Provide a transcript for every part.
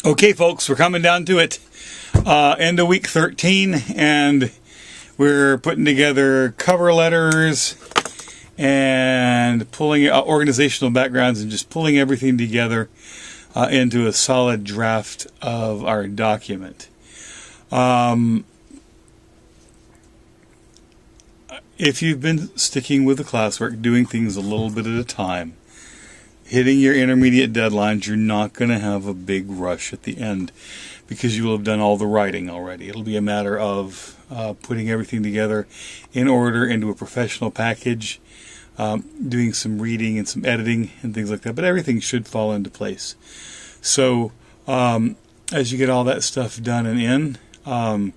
Okay, folks, we're coming down to it. End of week 13, and we're putting together cover letters and pulling organizational backgrounds and just pulling everything together into a solid draft of our document. If you've been sticking with the classwork, doing things a little bit at a time, hitting your intermediate deadlines, you're not going to have a big rush at the end because you will have done all the writing already. It'll be a matter of putting everything together in order into a professional package, doing some reading and some editing and things like that, but everything should fall into place. So as you get all that stuff done and in,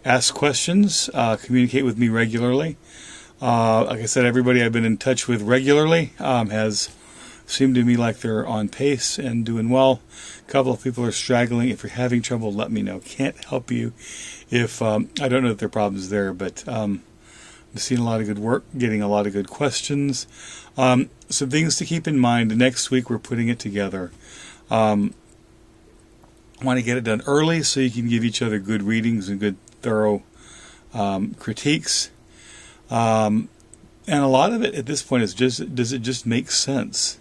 ask questions, communicate with me regularly. Like I said, everybody I've been in touch with regularly has seemed to me like they're on pace and doing well. A couple of people are straggling. If you're having trouble, let me know. Can't help you if I don't know if there are problems there, but I'm seeing a lot of good work, getting a lot of good questions. Some things to keep in mind. Next week we're putting it together. I want to get it done early so you can give each other good readings and good thorough critiques. And a lot of it at this point is just, does it just make sense?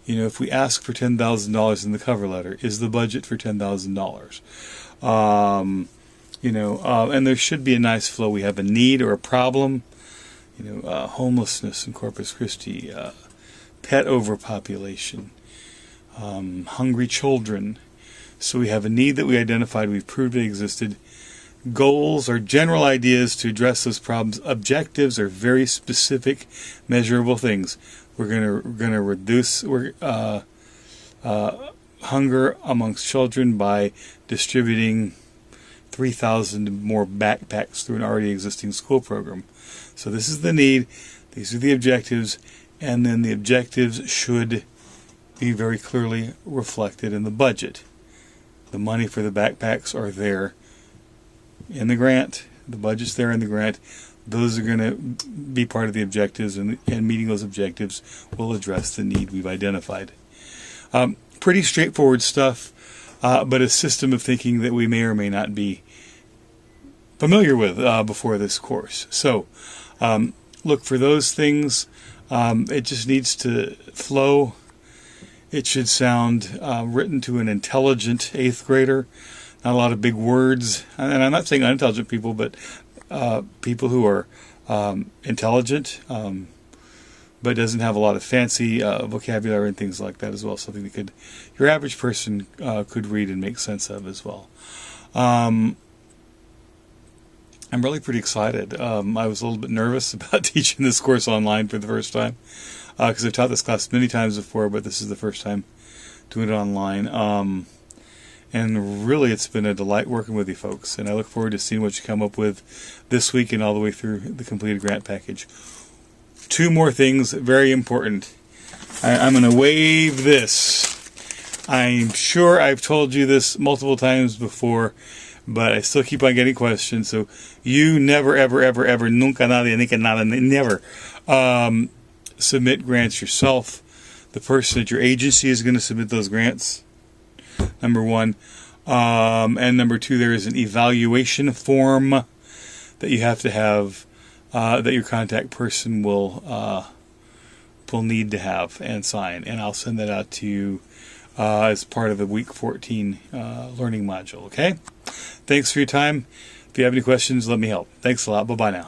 You know, if we ask for $10,000 in the cover letter, is the budget for $10,000? And there should be a nice flow. We have a need or a problem, homelessness in Corpus Christi, pet overpopulation, hungry children. So we have a need that we identified, we've proved it existed. Goals are general ideas to address those problems. Objectives are very specific, measurable things. We're gonna reduce hunger amongst children by distributing 3,000 more backpacks through an already existing school program. So this is the need. These are the objectives, and then the objectives should be very clearly reflected in the budget. The money for the backpacks are there in the grant. The budget's there in the grant. Those are going to be part of the objectives, and meeting those objectives will address the need we've identified. Pretty straightforward stuff, but a system of thinking that we may or may not be familiar with before this course. So look for those things. It just needs to flow. It should sound written to an intelligent 8th grader. Not a lot of big words. And I'm not saying unintelligent people, but people who are intelligent, but doesn't have a lot of fancy vocabulary and things like that as well. Something that your average person could read and make sense of as well. I'm really pretty excited. I was a little bit nervous about teaching this course online for the first time, because I've taught this class many times before, but this is the first time doing it online. And really, it's been a delight working with you folks, and I look forward to seeing what you come up with this week and all the way through the completed grant package. 2 more things, very important. I'm going to waive this. I'm sure I've told you this multiple times before, but I still keep on getting questions, so you never, ever, ever, ever, nunca nadie, nica nada, never submit grants yourself. The person at your agency is going to submit those grants. Number 1. And number 2, there is an evaluation form that you have to have, that your contact person will need to have and sign. And I'll send that out to you as part of the week 14 learning module. Okay? Thanks for your time. If you have any questions, let me help. Thanks a lot. Bye-bye now.